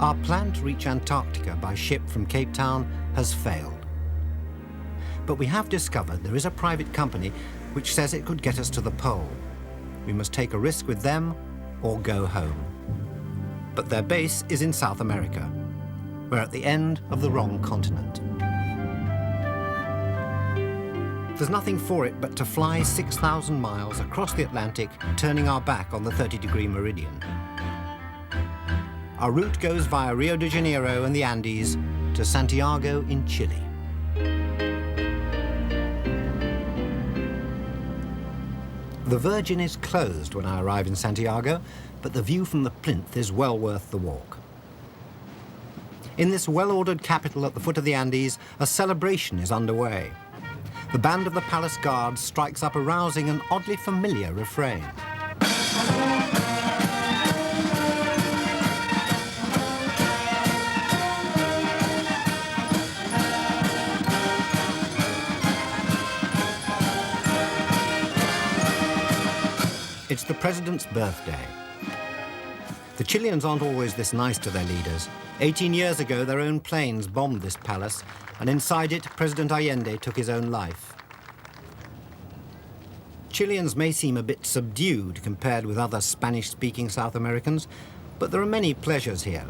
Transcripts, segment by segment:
Our plan to reach Antarctica by ship from Cape Town has failed. But we have discovered there is a private company which says it could get us to the pole. We must take a risk with them or go home. But their base is in South America. We're at the end of the wrong continent. There's nothing for it but to fly 6,000 miles across the Atlantic, turning our back on the 30-degree meridian. Our route goes via Rio de Janeiro and the Andes to Santiago in Chile. The Virgin is closed when I arrive in Santiago, but the view from the plinth is well worth the walk. In this well-ordered capital at the foot of the Andes, a celebration is underway. The band of the Palace Guards strikes up a rousing and oddly familiar refrain. It's the president's birthday. The Chileans aren't always this nice to their leaders. 18 years ago, their own planes bombed this palace, and inside it, President Allende took his own life. Chileans may seem a bit subdued compared with other Spanish-speaking South Americans, but there are many pleasures here.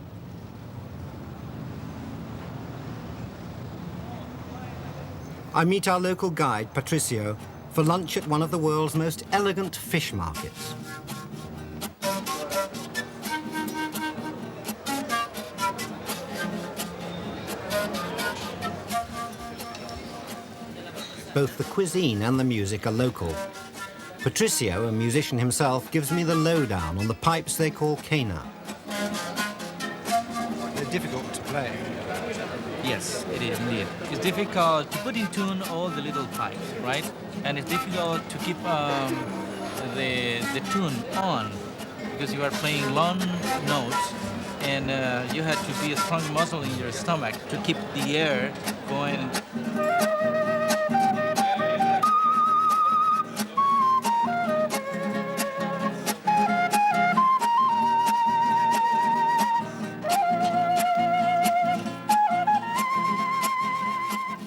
I meet our local guide, Patricio, for lunch at one of the world's most elegant fish markets. Both the cuisine and the music are local. Patricio, a musician himself, gives me the lowdown on the pipes they call cana. They're difficult to play. Yes, it is indeed. It's difficult to put in tune all the little pipes, right? And it's difficult to keep the tune on because you are playing long notes, and you have to be a strong muscle in your stomach to keep the air going.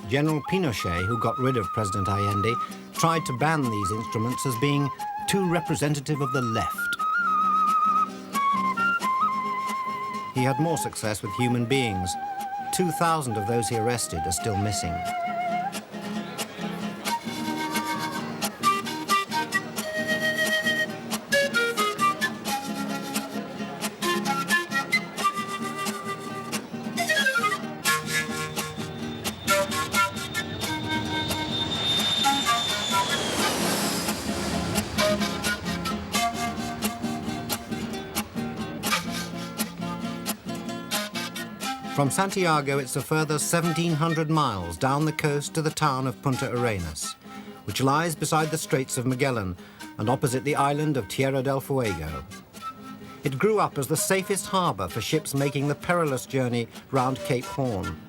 General Pinochet, who got rid of President Allende, tried to ban these instruments as being too representative of the left. He had more success with human beings. 2,000 of those he arrested are still missing. From Santiago, it's a further 1,700 miles down the coast to the town of Punta Arenas, which lies beside the Straits of Magellan and opposite the island of Tierra del Fuego. It grew up as the safest harbour for ships making the perilous journey round Cape Horn.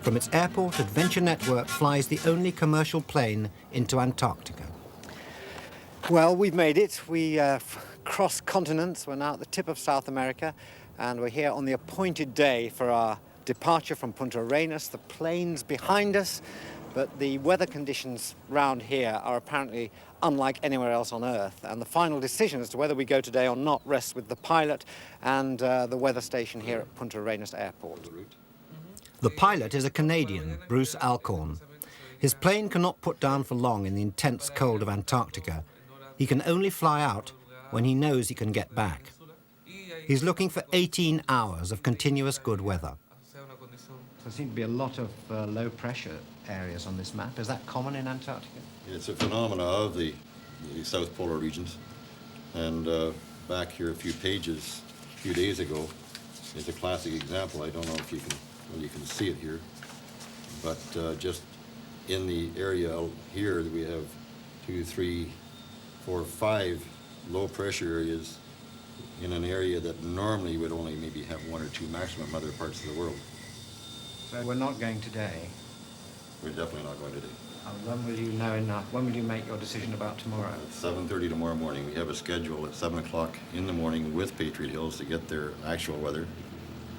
From its airport, Adventure Network flies the only commercial plane into Antarctica. Well, we've made it. We crossed continents. We're now at the tip of South America, and we're here on the appointed day for our departure from Punta Arenas. The plane's behind us, but the weather conditions round here are apparently unlike anywhere else on Earth, and the final decision as to whether we go today or not rests with the pilot and the weather station here at Punta Arenas Airport. The pilot is a Canadian, Bruce Alcorn. His plane cannot put down for long in the intense cold of Antarctica. He can only fly out when he knows he can get back. He's looking for 18 hours of continuous good weather. There seem to be a lot of low pressure areas on this map. Is that common in Antarctica? It's a phenomena of the South Polar regions. And back here a few pages, a few days ago, is a classic example. I don't know if you can see it here, but just in the area here, we have 2, 3, 4, 5 low pressure areas in an area that normally would only maybe have 1 or 2 maximum other parts of the world. So we're not going today. We're definitely not going today. When will you know enough? When will you make your decision about tomorrow? At 7:30 tomorrow morning. We have a schedule at 7 o'clock in the morning with Patriot Hills to get their actual weather.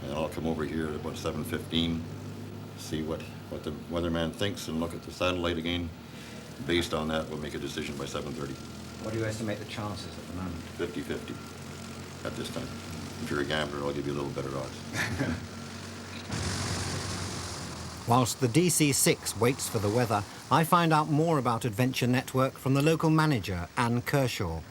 And I'll come over here at about 7:15, see what the weatherman thinks and look at the satellite again. Based on that, we'll make a decision by 7:30. What do you estimate the chances at the moment? 50-50 at this time. If you're a gambler, I'll give you a little better odds. Whilst the DC-6 waits for the weather, I find out more about Adventure Network from the local manager, Anne Kershaw.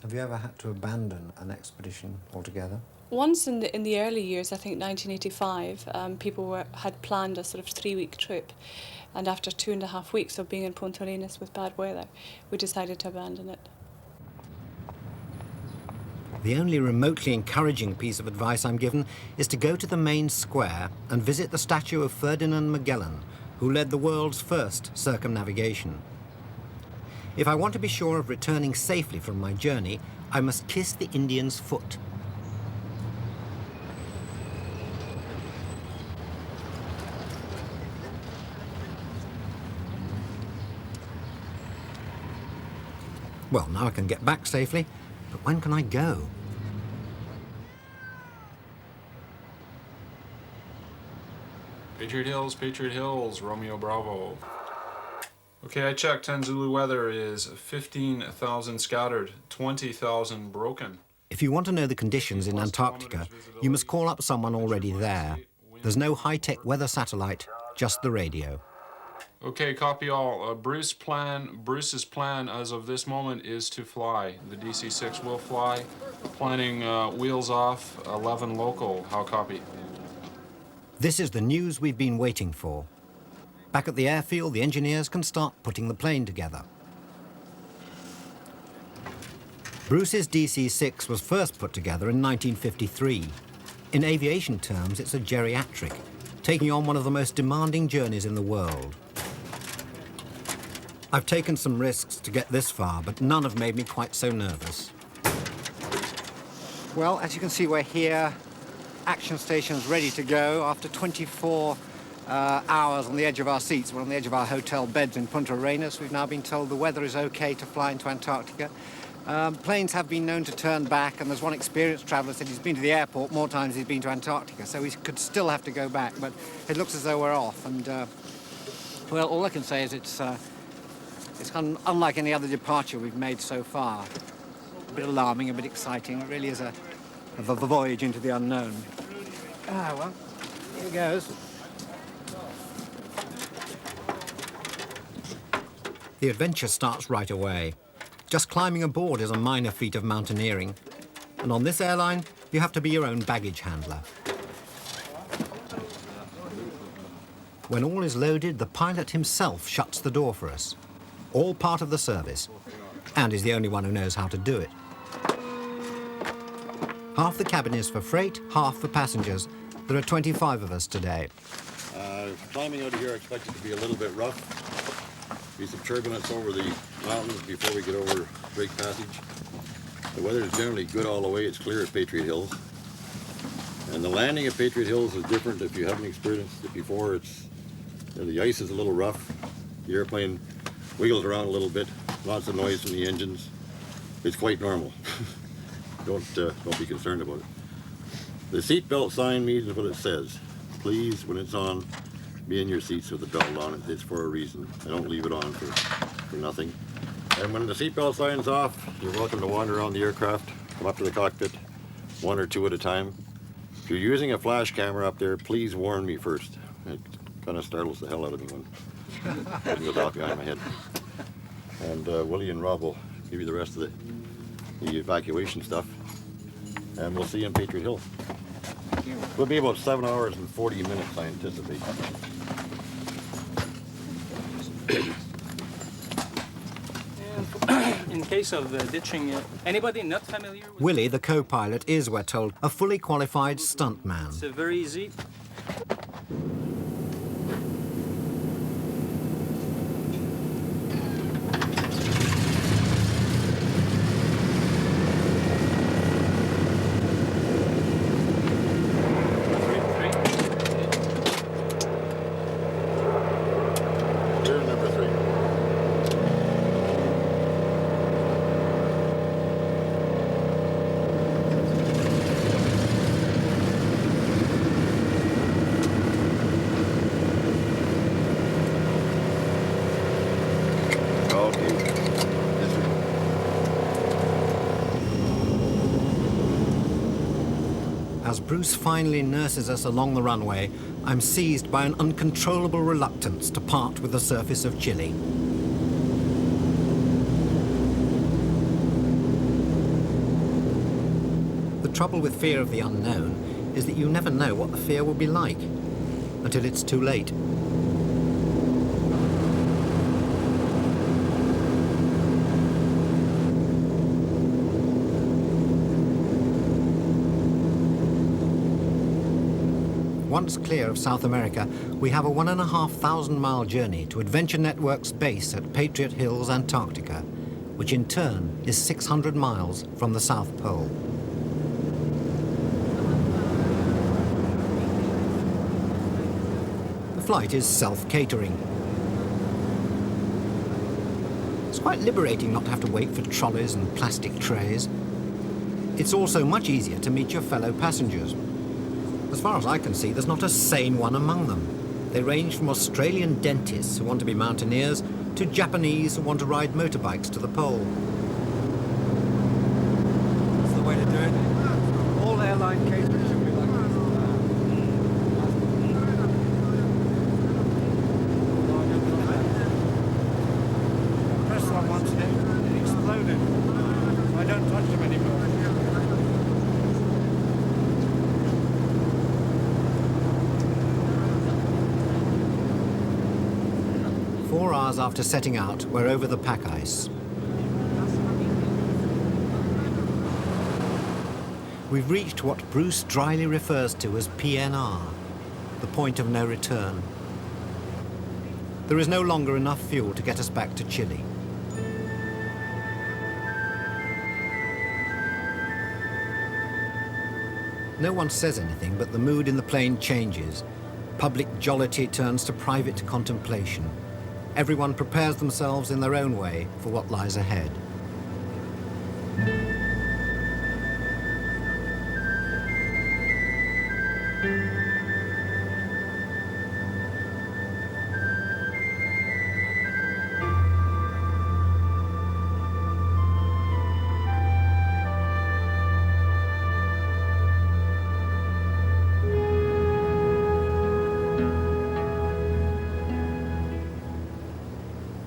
Have you ever had to abandon an expedition altogether? Once in the early years, I think 1985, people had planned a sort of 3-week trip, and after 2.5 weeks of being in Punta Arenas with bad weather, we decided to abandon it. The only remotely encouraging piece of advice I'm given is to go to the main square and visit the statue of Ferdinand Magellan, who led the world's first circumnavigation. If I want to be sure of returning safely from my journey, I must kiss the Indian's foot. Well, now I can get back safely, but when can I go? Patriot Hills, Romeo Bravo. Okay, I checked. 10 Zulu weather is 15,000 scattered, 20,000 broken. If you want to know the conditions in Antarctica, you must call up someone already there. There's no high-tech weather satellite, just the radio. Okay, copy all. Bruce's plan as of this moment is to fly. The DC-6 will fly. Planning wheels off, 11 local. How copy? This is the news we've been waiting for. Back at the airfield, the engineers can start putting the plane together. Bruce's DC-6 was first put together in 1953. In aviation terms, it's a geriatric, taking on one of the most demanding journeys in the world. I've taken some risks to get this far, but none have made me quite so nervous. Well, as you can see, we're here. Action station's ready to go. After 24 hours on the edge of our seats, we're on the edge of our hotel beds in Punta Arenas. We've now been told the weather is okay to fly into Antarctica. Planes have been known to turn back, and there's one experienced traveller said he's been to the airport more times than he's been to Antarctica, so we could still have to go back, but it looks as though we're off. And, well, all I can say is it's unlike any other departure we've made so far. A bit alarming, a bit exciting. It really is a voyage into the unknown. Ah, well, here goes. The adventure starts right away. Just climbing aboard is a minor feat of mountaineering. And on this airline, you have to be your own baggage handler. When all is loaded, the pilot himself shuts the door for us. All part of the service, and is the only one who knows how to do it. Half the cabin is for freight, half for passengers. There are 25 of us today. Climbing out of here, I expect it to be a little bit rough. Be some turbulence over the mountains before we get over Drake Passage. The weather is generally good all the way. It's clear at Patriot Hills. And the landing at Patriot Hills is different if you haven't experienced it before. The ice is a little rough. The airplane wiggles around a little bit. Lots of noise from the engines. It's quite normal. Don't be concerned about it. The seatbelt sign means what it says. Please, when it's on, be in your seats with the belt on. It's for a reason. I don't leave it on for nothing. And when the seatbelt sign's off, you're welcome to wander around the aircraft, come up to the cockpit, 1 or 2 at a time. If you're using a flash camera up there, please warn me first. It kind of startles the hell out of me when it goes out behind my head. And Willie and Rob will give you the rest of the evacuation stuff. and we'll see you in Patriot Hill. It'll be about 7 hours and 40 minutes, I anticipate. In case of ditching, anybody not familiar with Willie, the co-pilot, is, we're told, a fully qualified stuntman. It's very easy. Here's number 3. Okay. Yes, sir. As Bruce finally nurses us along the runway, I'm seized by an uncontrollable reluctance to part with the surface of Chile. The trouble with fear of the unknown is that you never know what the fear will be like until it's too late. Once clear of South America, we have a 1,500-mile journey to Adventure Network's base at Patriot Hills, Antarctica, which in turn is 600 miles from the South Pole. The flight is self-catering. It's quite liberating not to have to wait for trolleys and plastic trays. It's also much easier to meet your fellow passengers. As far as I can see, there's not a sane one among them. They range from Australian dentists who want to be mountaineers to Japanese who want to ride motorbikes to the pole. That's the way to do it. All airline catering should be like this. I pressed one once and it exploded. I don't touch them anymore. 4 hours after setting out, we're over the pack ice. We've reached what Bruce dryly refers to as PNR, the point of no return. There is no longer enough fuel to get us back to Chile. No one says anything, but the mood in the plane changes. Public jollity turns to private contemplation. Everyone prepares themselves in their own way for what lies ahead.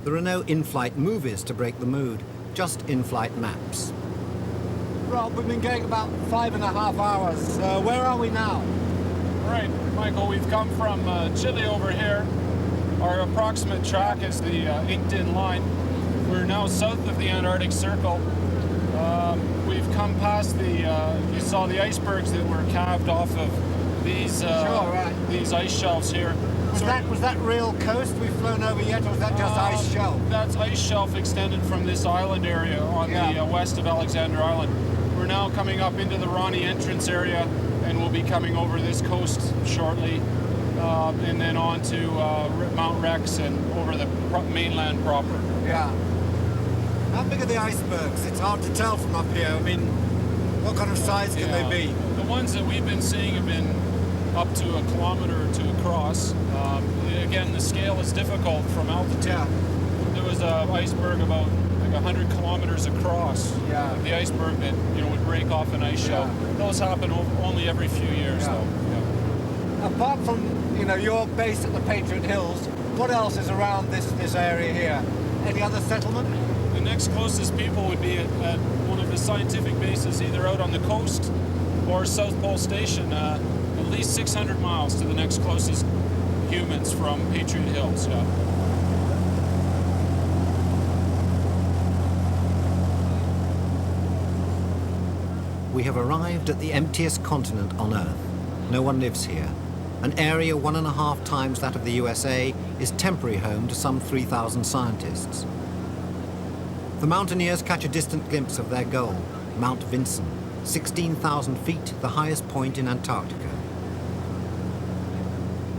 There are no in-flight movies to break the mood, just in-flight maps. Rob, we've been going about 5.5 hours. Where are we now? Right, Michael, we've come from Chile over here. Our approximate track is the inked-in line. We're now south of the Antarctic Circle. We've come past the, you saw the icebergs that were calved off of these, these ice shelves here. Was that real coast we've flown over yet, or was that just ice shelf? That's ice shelf extended from this island area on the west of Alexander Island. We're now coming up into the Ronnie entrance area, and we'll be coming over this coast shortly, and then on to Mount Rex and over the mainland proper. Yeah. How big are the icebergs? It's hard to tell from up here. I mean, what kind of size can they be? The ones that we've been seeing have been up to 1 kilometer or 2 across. Again, the scale is difficult from altitude. Yeah. There was an iceberg about like 100 kilometers across. Yeah. The iceberg that would break off an ice shelf. Those happen only every few years, though. Yeah. Apart from your base at the Patriot Hills, what else is around this area here? Any other settlement? The next closest people would be at one of the scientific bases, either out on the coast or South Pole Station, at least 600 miles to the next closest humans from Patriot Hills. Yeah. We have arrived at the emptiest continent on Earth. No one lives here. An area 1.5 times that of the USA is temporary home to some 3,000 scientists. The mountaineers catch a distant glimpse of their goal, Mount Vinson, 16,000 feet, the highest point in Antarctica.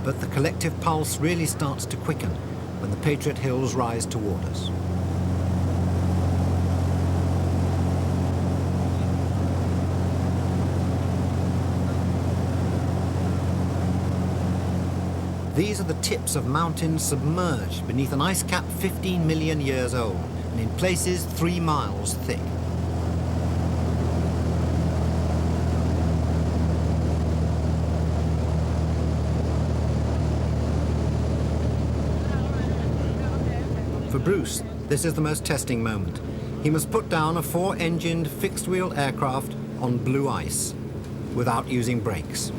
But the collective pulse really starts to quicken when the Patriot Hills rise toward us. These are the tips of mountains submerged beneath an ice cap 15 million years old, and in places 3 miles thick. For Bruce, this is the most testing moment. He must put down a 4-engined fixed-wheel aircraft on blue ice without using brakes.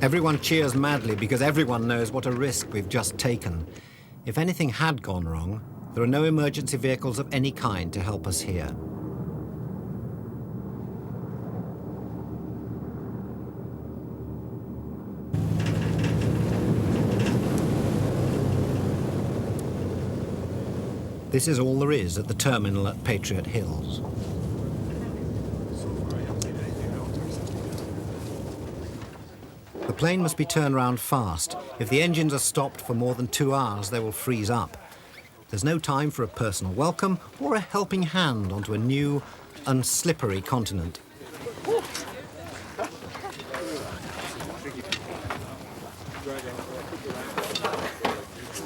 Everyone cheers madly because everyone knows what a risk we've just taken. If anything had gone wrong, there are no emergency vehicles of any kind to help us here. This is all there is at the terminal at Patriot Hills. The plane must be turned round fast. If the engines are stopped for more than 2 hours, they will freeze up. There's no time for a personal welcome or a helping hand onto a new, unslippery continent.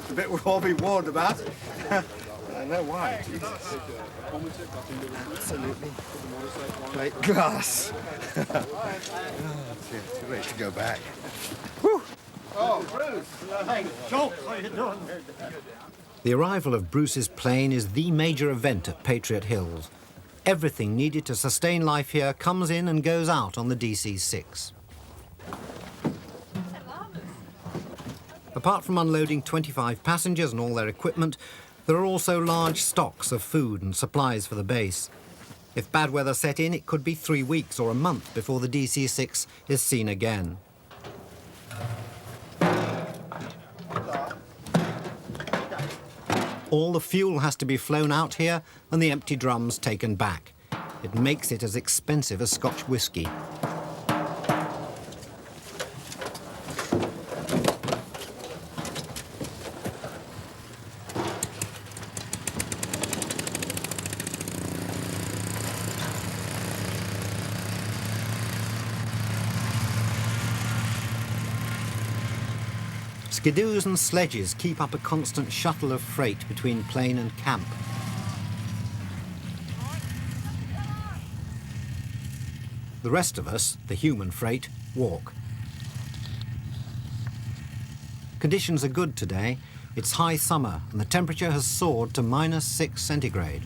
A bit we've all been warned about. I know why. Jesus. Absolutely. Great glass. Oh, dear, too late to go back. Whew. Oh, Bruce. Hey, Joel, how are you doing? The arrival of Bruce's plane is the major event at Patriot Hills. Everything needed to sustain life here comes in and goes out on the DC-6. Apart from unloading 25 passengers and all their equipment, there are also large stocks of food and supplies for the base. If bad weather set in, it could be 3 weeks or a month before the DC-6 is seen again. All the fuel has to be flown out here and the empty drums taken back. It makes it as expensive as Scotch whisky. Skidoos and sledges keep up a constant shuttle of freight between plane and camp. The rest of us, the human freight, walk. Conditions are good today. It's high summer and the temperature has soared to -6 centigrade.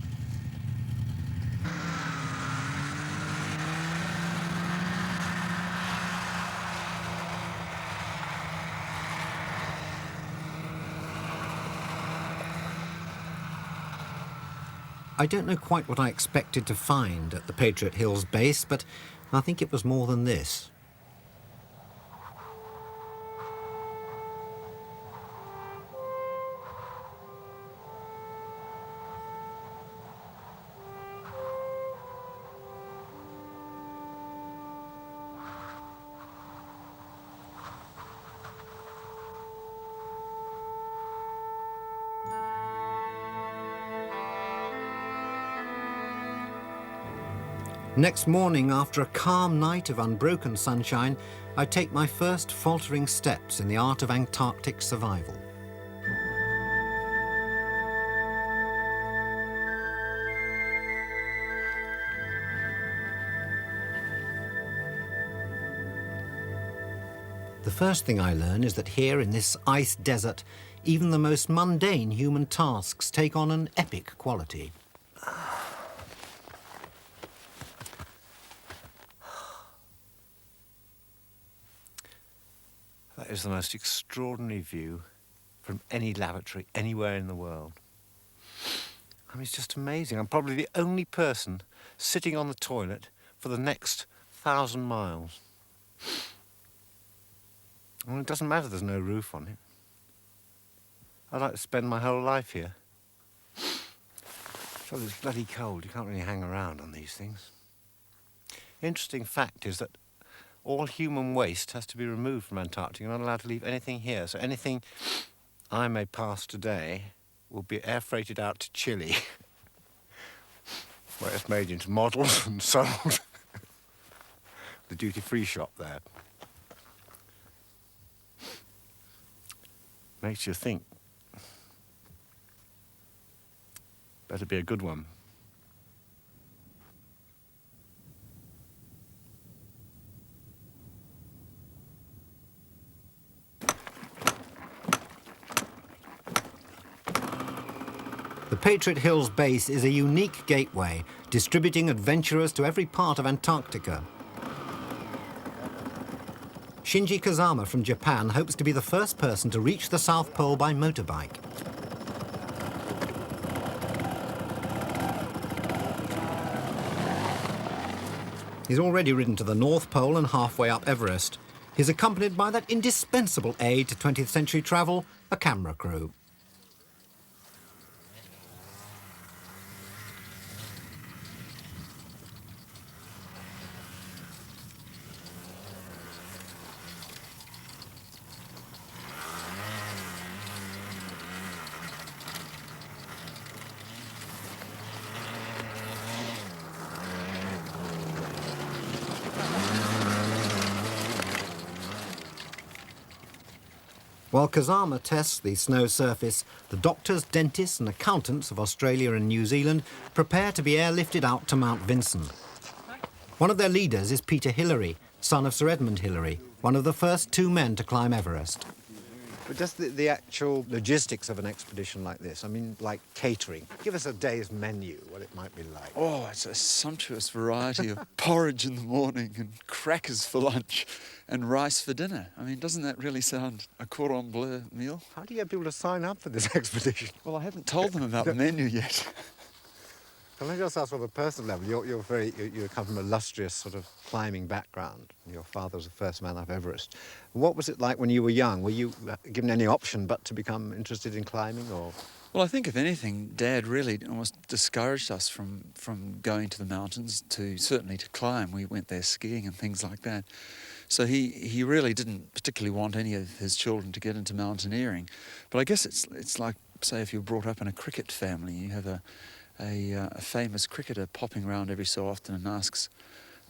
I don't know quite what I expected to find at the Patriot Hills base, but I think it was more than this. Next morning, after a calm night of unbroken sunshine, I take my first faltering steps in the art of Antarctic survival. The first thing I learn is that here in this ice desert, even the most mundane human tasks take on an epic quality. That is the most extraordinary view from any lavatory anywhere in the world. I mean, it's just amazing. I'm probably the only person sitting on the toilet for the next 1,000 miles. Well, it doesn't matter there's no roof on it. I'd like to spend my whole life here. So it's bloody cold. You can't really hang around on these things. The interesting fact is that all human waste has to be removed from Antarctica. You're not allowed to leave anything here. So anything I may pass today will be air freighted out to Chile, where it's made into models and sold. The duty-free shop there. Makes you think. Better be a good one. The Patriot Hills base is a unique gateway, distributing adventurers to every part of Antarctica. Shinji Kazama from Japan hopes to be the first person to reach the South Pole by motorbike. He's already ridden to the North Pole and halfway up Everest. He's accompanied by that indispensable aid to 20th century travel, a camera crew. While Kazama tests the snow surface, the doctors, dentists and accountants of Australia and New Zealand prepare to be airlifted out to Mount Vinson. One of their leaders is Peter Hillary, son of Sir Edmund Hillary, one of the first 2 men to climb Everest. But just the actual logistics of an expedition like this, I mean, like catering. Give us a day's menu, what it might be like. Oh, it's a sumptuous variety of porridge in the morning and crackers for lunch and rice for dinner. I mean, doesn't that really sound a cordon bleu meal? How do you get people to sign up for this expedition? Well, I haven't told them about the menu yet. Can I just ask on a personal level, you come from an illustrious sort of climbing background. Your father was the first man up Everest. What was it like when you were young? Were you given any option but to become interested in climbing, or? Well, I think if anything, Dad really almost discouraged us from going to the mountains, certainly to climb. We went there skiing and things like that. So he really didn't particularly want any of his children to get into mountaineering. But I guess it's like, say, if you're brought up in a cricket family, you have a famous cricketer popping around every so often and asks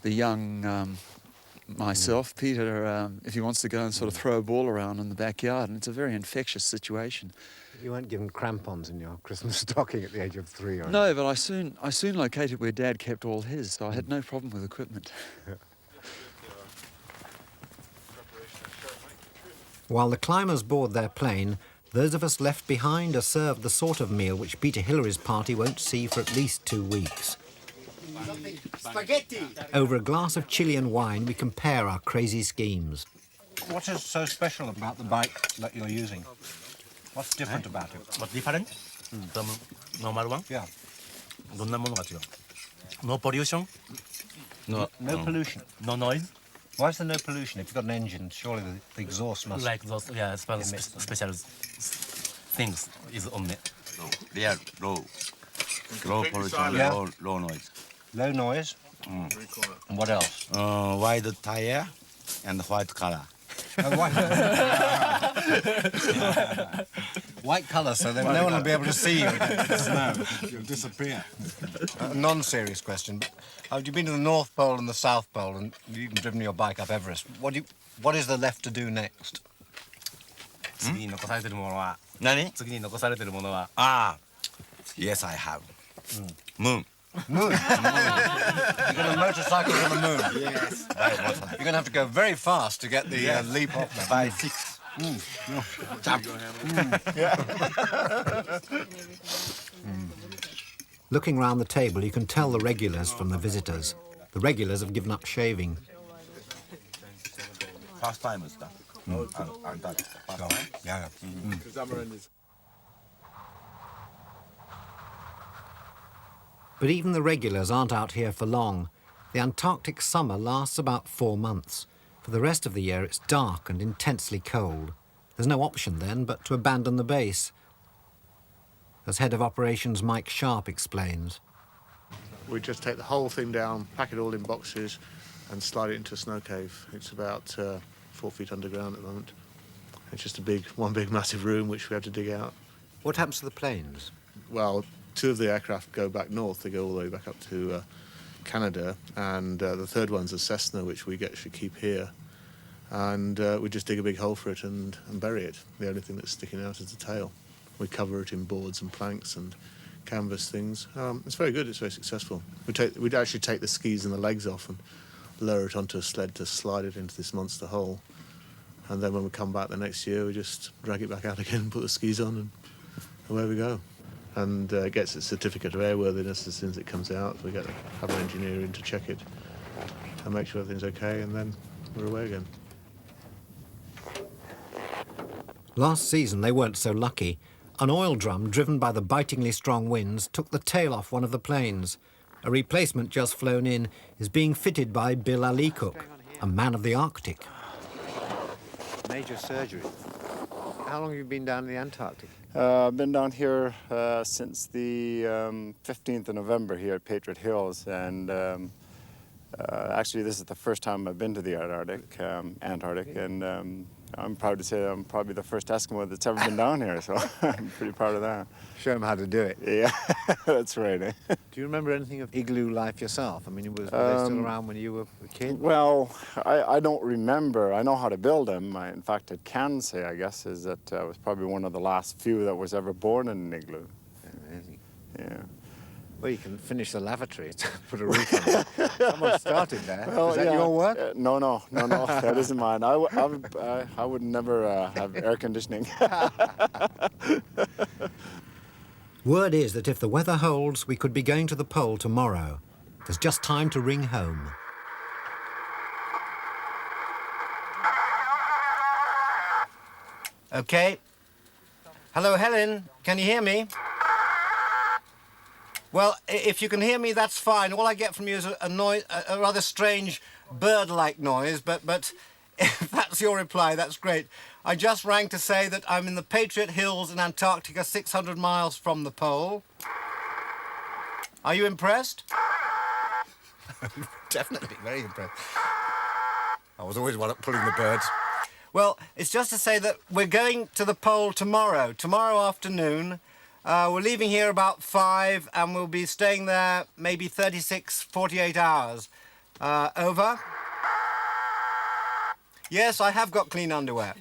the young myself, Peter, if he wants to go and sort of throw a ball around in the backyard, and it's a very infectious situation. You weren't given crampons in your Christmas stocking at the age of 3, or? No, but I soon located where Dad kept all his, so I had no problem with equipment. While the climbers board their plane, those of us left behind are served the sort of meal which Peter Hillary's party won't see for at least 2 weeks. Spaghetti! Over a glass of Chilean wine, we compare our crazy schemes. What is so special about the bike that you're using? What's different about it? What's different from normal one? Yeah. どんなものが違う? No pollution. No pollution. No noise. Why is there no pollution? If you've got an engine, surely the exhaust must... Like those, yeah, special things is on it. They are low pollution, Yeah. low noise. Low noise. And what else? Wide tire and white color. White colour, so that no one will be able to see you against the snow. You'll disappear. A non-serious question, but have you been to the North Pole and the South Pole, and you've even driven your bike up Everest? What is there left to do next? 次に残されてるものは、何？次に残されてるものは、Yes, I have. Moon. Moon. You're going to motorcycle to the moon. Yes. You're going to have to go very fast to get the leap off there. By 6. Jump. Looking round the table, you can tell the regulars from the visitors. The regulars have given up shaving. First time is that. Antarctica. First time. Yeah. But even the regulars aren't out here for long. The Antarctic summer lasts about 4 months. For the rest of the year, it's dark and intensely cold. There's no option then but to abandon the base, as Head of Operations Mike Sharp explains. We just take the whole thing down, pack it all in boxes, and slide it into a snow cave. It's about 4 feet underground at the moment. It's just one big massive room which we have to dig out. What happens to the planes? Well, 2 of the aircraft go back north. They go all the way back up to Canada, and the third one's a Cessna, which we should keep here. And we just dig a big hole for it and bury it. The only thing that's sticking out is the tail. We cover it in boards and planks and canvas things. It's very good. It's very successful. We'd actually take the skis and the legs off and lower it onto a sled to slide it into this monster hole. And then when we come back the next year, we just drag it back out again, put the skis on, and away we go. And it gets its certificate of airworthiness as soon as it comes out. We have an engineer in to check it and make sure everything's okay, and then we're away again. Last season, they weren't so lucky. An oil drum driven by the bitingly strong winds took the tail off one of the planes. A replacement just flown in is being fitted by Bill Alikuk, a man of the Arctic. Major surgery. How long have you been down in the Antarctic? I've been down here since the 15th of November here at Patriot Hills, and actually this is the first time I've been to the Antarctic, and I'm proud to say I'm probably the first Eskimo that's ever been down here, so I'm pretty proud of that. Show him how to do it. Yeah, that's right. Eh? Do you remember anything of igloo life yourself? I mean, were they still around when you were a kid? Well, I don't remember. I know how to build them. In fact, I can say, I guess, is that I was probably one of the last few that was ever born in an igloo. Amazing. Yeah. Well, you can finish the lavatory, put a roof on it. Someone started there. Well, is that your work? No, that isn't mine. I would never have air conditioning. Word is that if the weather holds, we could be going to the pole tomorrow. There's just time to ring home. Okay. Hello, Helen. Can you hear me? Well, if you can hear me, that's fine. All I get from you is a noise, a rather strange bird-like noise, but if that's your reply, that's great. I just rang to say that I'm in the Patriot Hills in Antarctica, 600 miles from the pole. Are you impressed? Definitely, very impressed. I was always one at pulling the birds. Well, it's just to say that we're going to the pole tomorrow afternoon. We're leaving here about 5 and we'll be staying there maybe 36, 48 hours. Over? Yes, I have got clean underwear.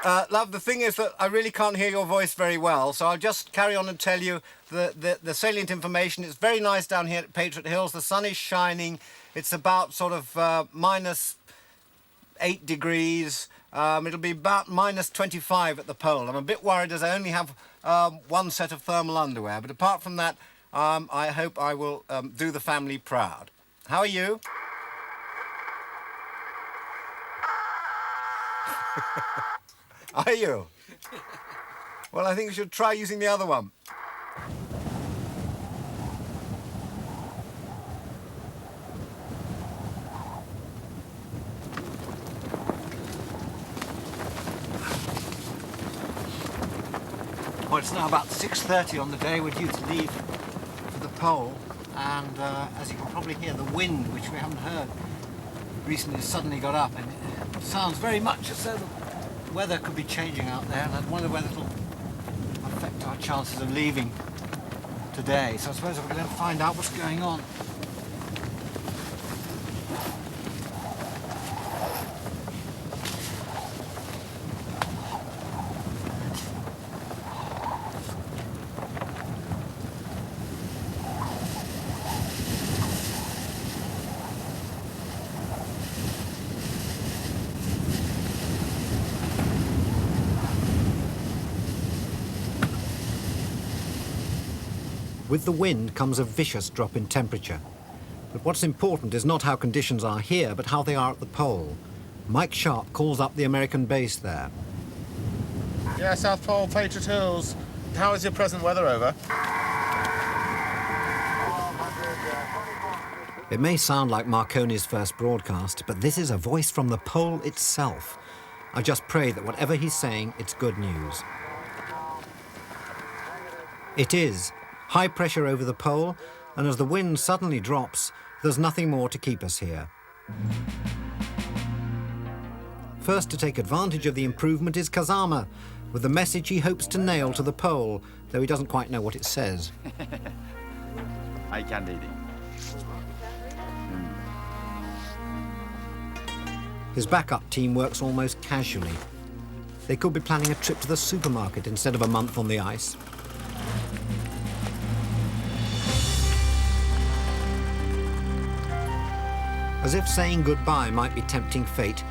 Love, the thing is that I really can't hear your voice very well, so I'll just carry on and tell you the salient information. It's very nice down here at Patriot Hills. The sun is shining. It's about sort of minus 8 degrees. It'll be about minus 25 at the pole. I'm a bit worried as I only have one set of thermal underwear, but apart from that, I hope I will do the family proud. How are you? Are you? Well, I think you should try using the other one. Well, it's now about 6:30 on the day we're due to leave for the pole, and as you can probably hear, the wind, which we haven't heard recently, suddenly got up, and sounds very much as though the weather could be changing out there, and I wonder whether it'll affect our chances of leaving today. So I suppose we're going to find out what's going on. With the wind comes a vicious drop in temperature. But what's important is not how conditions are here, but how they are at the pole. Mike Sharp calls up the American base there. Yeah, South Pole, Patriot Hills. How is your present weather over? It may sound like Marconi's first broadcast, but this is a voice from the pole itself. I just pray that whatever he's saying, it's good news. It is. High pressure over the pole, and as the wind suddenly drops, there's nothing more to keep us here. First to take advantage of the improvement is Kazama, with a message he hopes to nail to the pole, though he doesn't quite know what it says. I can read it. His backup team works almost casually. They could be planning a trip to the supermarket instead of a month on the ice. As if saying goodbye might be tempting fate,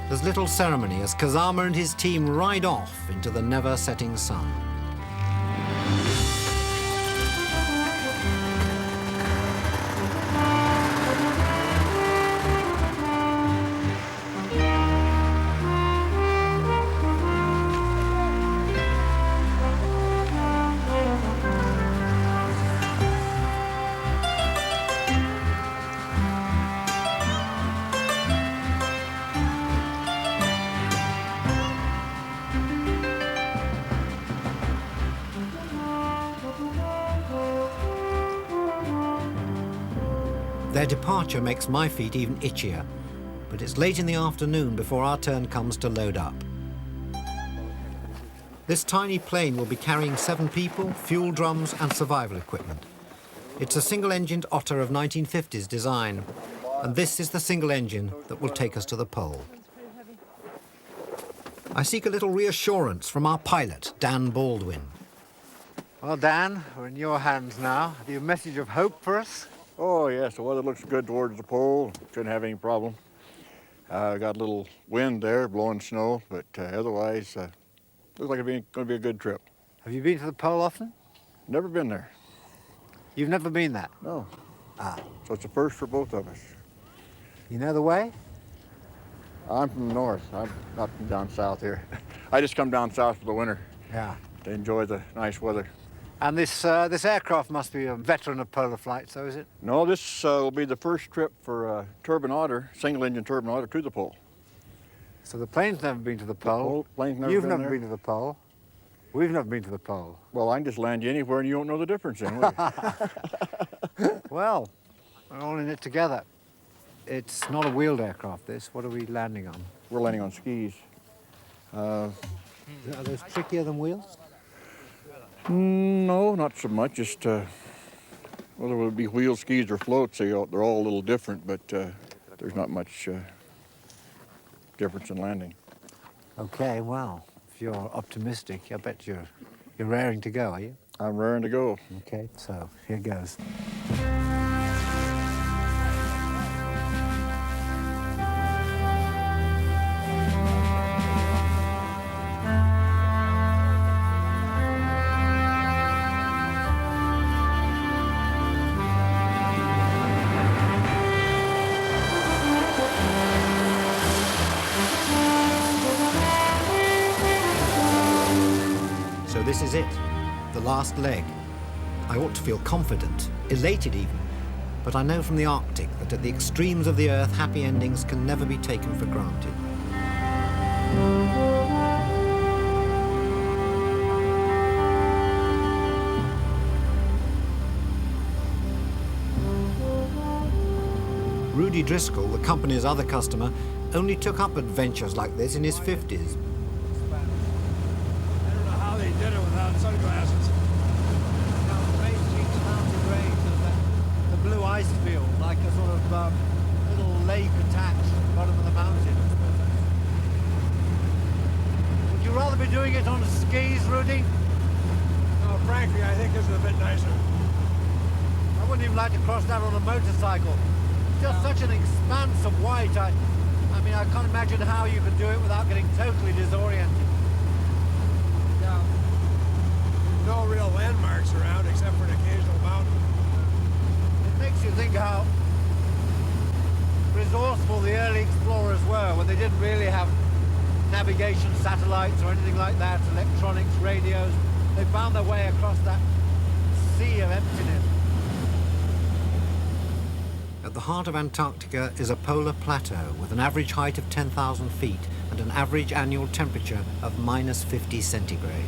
there's little ceremony as Kazama and his team ride off into the never-setting sun. Their departure makes my feet even itchier, but it's late in the afternoon before our turn comes to load up. This tiny plane will be carrying 7 people, fuel drums and survival equipment. It's a single-engined Otter of 1950s design, and this is the single engine that will take us to the pole. I seek a little reassurance from our pilot, Dan Baldwin. Well, Dan, we're in your hands now. Have you a message of hope for us? Oh, yes, the weather looks good towards the pole. Shouldn't have any problem. Got a little wind there, blowing snow, but otherwise, looks like it's going to be a good trip. Have you been to the pole often? Never been there. You've never been there? No. Ah. So it's a first for both of us. You know the way? I'm from the north. I'm not from down south here. I just come down south for the winter. Yeah. To enjoy the nice weather. And this aircraft must be a veteran of polar flight, so is it? No, this will be the first trip for turbine otter, single-engine turbine otter, to the pole. So the plane's never been to the pole. Plane's never You've been never there. been to the pole. We've never been to the pole. Well, I can just land you anywhere and you won't know the difference then, will you? Well, we're all in it together. It's not a wheeled aircraft, this. What are we landing on? We're landing on skis. Are those trickier than wheels? No, not so much. Just whether it would be wheel skis or floats, they're all a little different, but there's not much difference in landing. Okay, well, if you're optimistic, I bet you're raring to go, are you? I'm raring to go. Okay, so here goes. So this is it, the last leg. I ought to feel confident, elated even, but I know from the Arctic that at the extremes of the Earth, happy endings can never be taken for granted. Rudy Rudy Driscoll, the company's other customer, only took up adventures like this in his 50s. I don't know how they did it without sunglasses. Now, the base reached mountain range of the blue ice field, like a sort of little lake attached at the bottom of the mountain. Would you rather be doing it on skis, Rudy? No, frankly, I think this is a bit nicer. I wouldn't even like to cross that on a motorcycle. Just such an expanse of white. I mean, I can't imagine how you could do it without getting totally disoriented. Yeah. No real landmarks around except for an occasional mountain. It makes you think how resourceful the early explorers were when they didn't really have navigation satellites or anything like that, electronics, radios. They found their way across that sea of emptiness. At the heart of Antarctica is a polar plateau with an average height of 10,000 feet and an average annual temperature of minus 50 centigrade.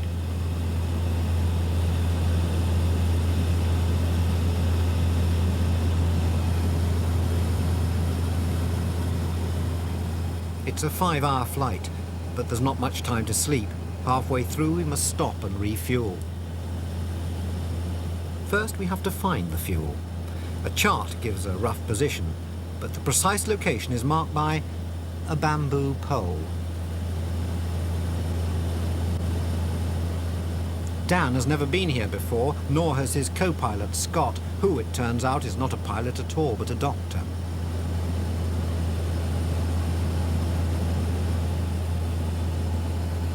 It's a 5-hour flight, but there's not much time to sleep. Halfway through, we must stop and refuel. First, we have to find the fuel. A chart gives a rough position, but the precise location is marked by a bamboo pole. Dan has never been here before, nor has his co-pilot, Scott, who, it turns out, is not a pilot at all, but a doctor.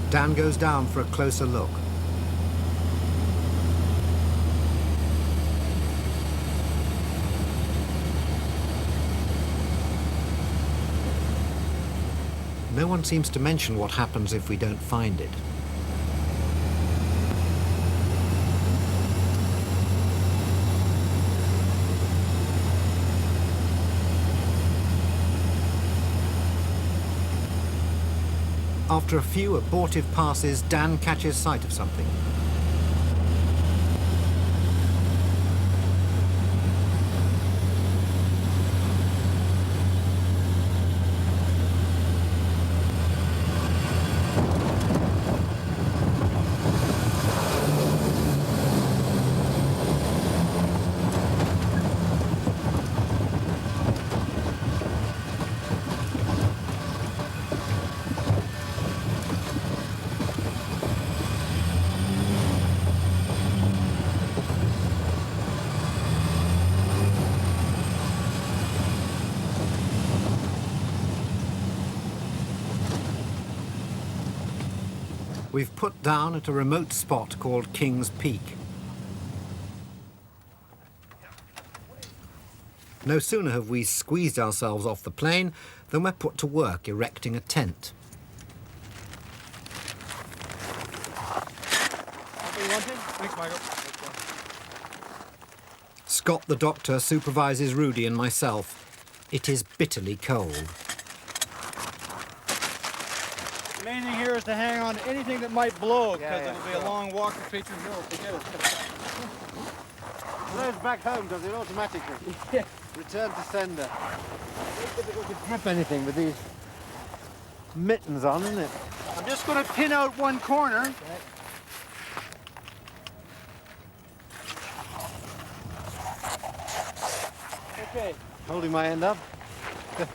Dan goes down for a closer look. No one seems to mention what happens if we don't find it. After a few abortive passes, Dan catches sight of something. We've put down at a remote spot called King's Peak. No sooner have we squeezed ourselves off the plane than we're put to work erecting a tent. Thanks, Michael. Scott the doctor supervises Rudy and myself. It is bitterly cold. The main thing here is to hang on to anything that might blow, because it'll be sure. a long walk to Patriot Hill to get it. Blows back home, does it, automatically? Yeah. Return to sender. It's difficult to grip anything with these mittens on, isn't it? I'm just going to pin out one corner. Okay. Holding my end up. Rudy,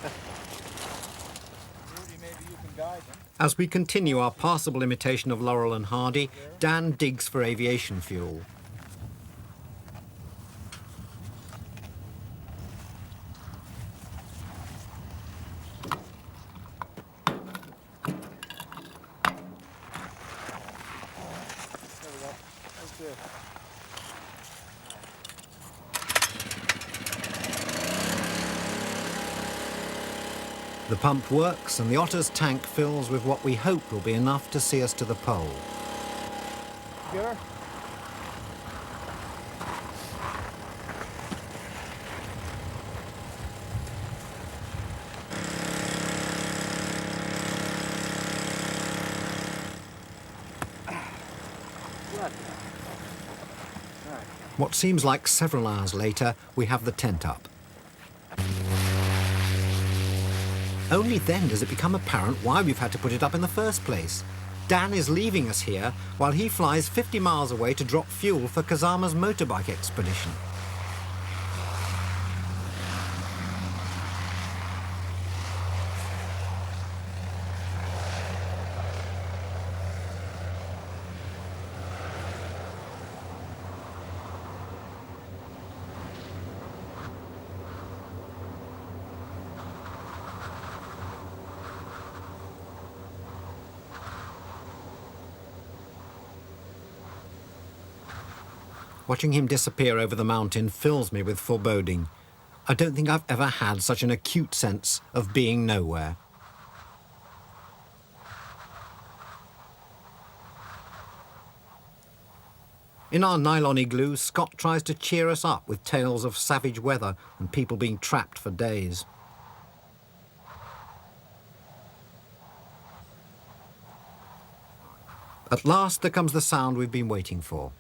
maybe you can guide them. As we continue our passable imitation of Laurel and Hardy, Dan digs for aviation fuel. The pump works and the Otter's tank fills with what we hope will be enough to see us to the pole. Get her? What seems like several hours later, we have the tent up. Only then does it become apparent why we've had to put it up in the first place. Dan is leaving us here while he flies 50 miles away to drop fuel for Kazama's motorbike expedition. Watching him disappear over the mountain fills me with foreboding. I don't think I've ever had such an acute sense of being nowhere. In our nylon igloo, Scott tries to cheer us up with tales of savage weather and people being trapped for days. At last, there comes the sound we've been waiting for.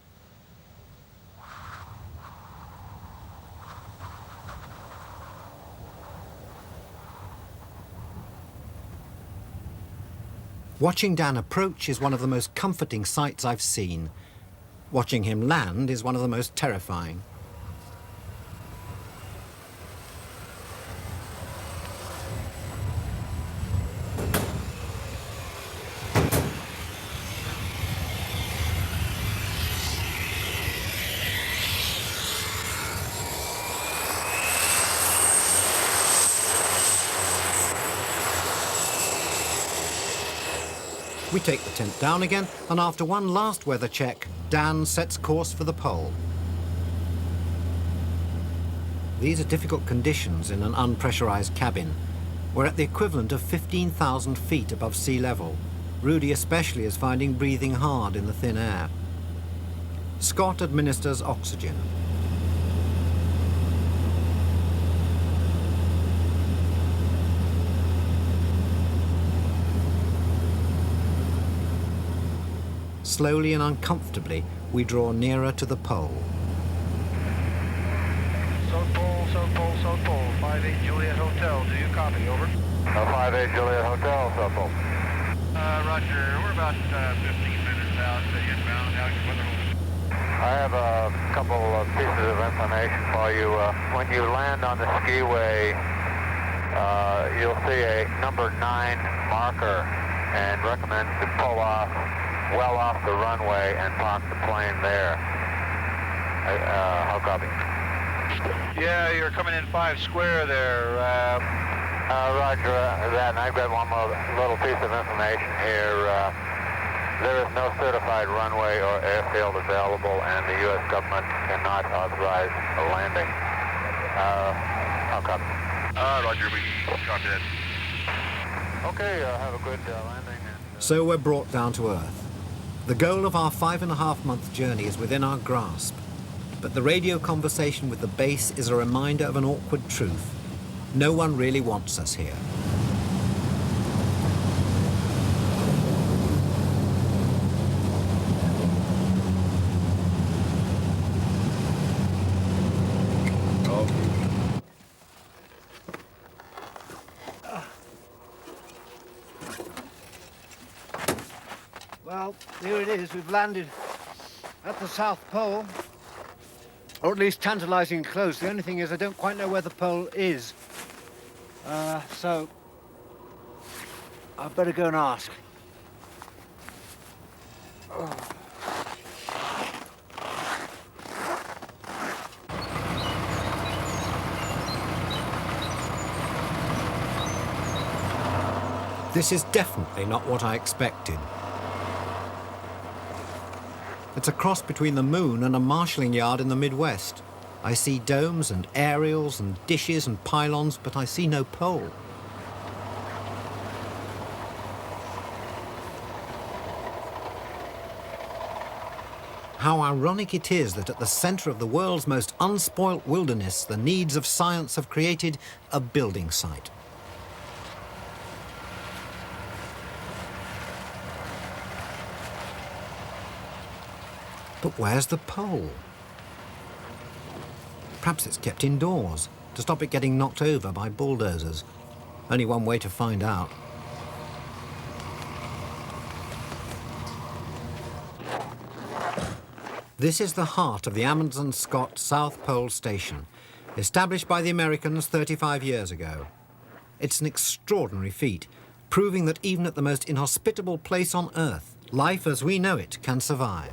Watching Dan approach is one of the most comforting sights I've seen. Watching him land is one of the most terrifying. We take the tent down again, and after one last weather check, Dan sets course for the pole. These are difficult conditions in an unpressurized cabin. We're at the equivalent of 15,000 feet above sea level. Rudy especially is finding breathing hard in the thin air. Scott administers oxygen. Slowly and uncomfortably, we draw nearer to the pole. South Pole, 58 Juliet Hotel. Do you copy? Over. 58 Juliet Hotel, South Pole. Roger. We're about 15 minutes out inbound. How's your weather holding? I have a couple of pieces of information for you. When you land on the skiway, you'll see a number 9 marker and recommend to pull off well off the runway and park the plane there. How copy? Yeah, you're coming in 5 square there. Roger that, and I've got one more little piece of information here. There is no certified runway or airfield available, and the U.S. government cannot authorize a landing. How copy? Roger, we copy that. Okay, have a good landing. So we're brought down to Earth. The goal of our 5.5-month journey is within our grasp, but the radio conversation with the base is a reminder of an awkward truth. No one really wants us here. Well, here it is. We've landed at the South Pole, or at least tantalizing close. The only thing is I don't quite know where the pole is. So I'd better go and ask. This is definitely not what I expected. It's a cross between the moon and a marshalling yard in the Midwest. I see domes and aerials and dishes and pylons, but I see no pole. How ironic it is that at the center of the world's most unspoilt wilderness, the needs of science have created a building site. But where's the pole? Perhaps it's kept indoors to stop it getting knocked over by bulldozers. Only one way to find out. This is the heart of the Amundsen Scott South Pole Station, established by the Americans 35 years ago. It's an extraordinary feat, proving that even at the most inhospitable place on Earth, life as we know it can survive.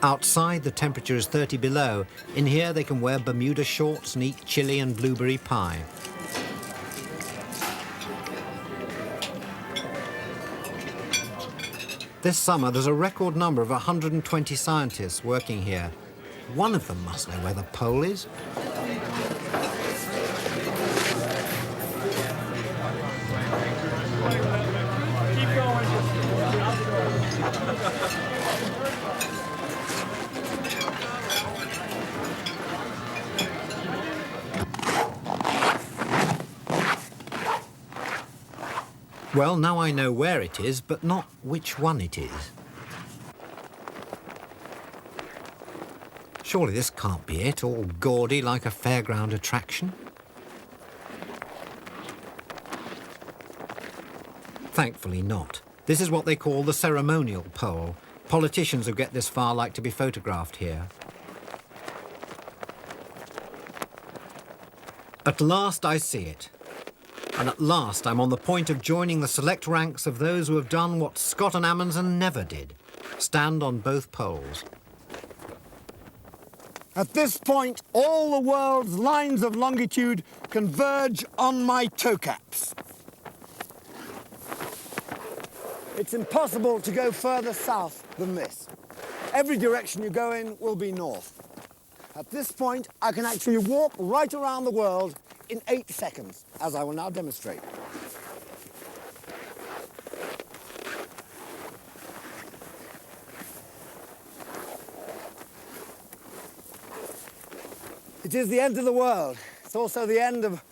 Outside, the temperature is 30 below. In here, they can wear Bermuda shorts and eat chili and blueberry pie. This summer, there's a record number of 120 scientists working here. One of them must know where the pole is. Keep going. Well, now I know where it is, but not which one it is. Surely this can't be it, all gaudy like a fairground attraction. Thankfully not. This is what they call the ceremonial pole. Politicians who get this far like to be photographed here. At last I see it. And at last I'm on the point of joining the select ranks of those who have done what Scott and Amundsen never did, stand on both poles. At this point, all the world's lines of longitude converge on my toe caps. It's impossible to go further south than this. Every direction you go in will be north. At this point, I can actually walk right around the world in 8 seconds, as I will now demonstrate. It is the end of the world. It's also the end of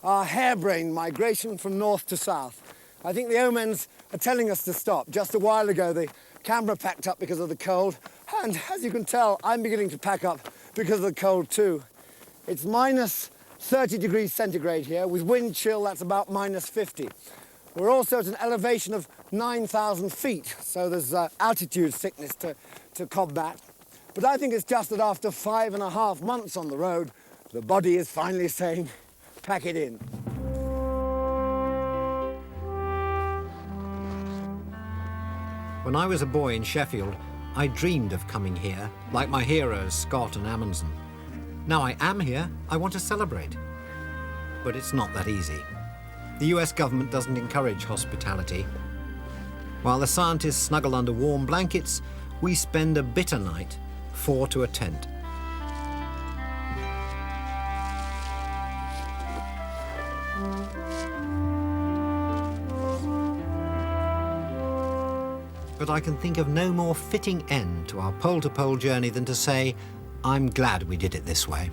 our harebrained migration from north to south. I think the omens are telling us to stop. Just a while ago, the camera packed up because of the cold, and as you can tell, I'm beginning to pack up because of the cold too. It's minus 30 degrees centigrade here. With wind chill, that's about minus 50. We're also at an elevation of 9,000 feet, so there's altitude sickness to combat. But I think it's just that after 5.5 months on the road, the body is finally saying, pack it in. When I was a boy in Sheffield, I dreamed of coming here, like my heroes Scott and Amundsen. Now I am here, I want to celebrate. But it's not that easy. The US government doesn't encourage hospitality. While the scientists snuggle under warm blankets, we spend a bitter night, 4 to a tent. But I can think of no more fitting end to our pole-to-pole journey than to say, I'm glad we did it this way.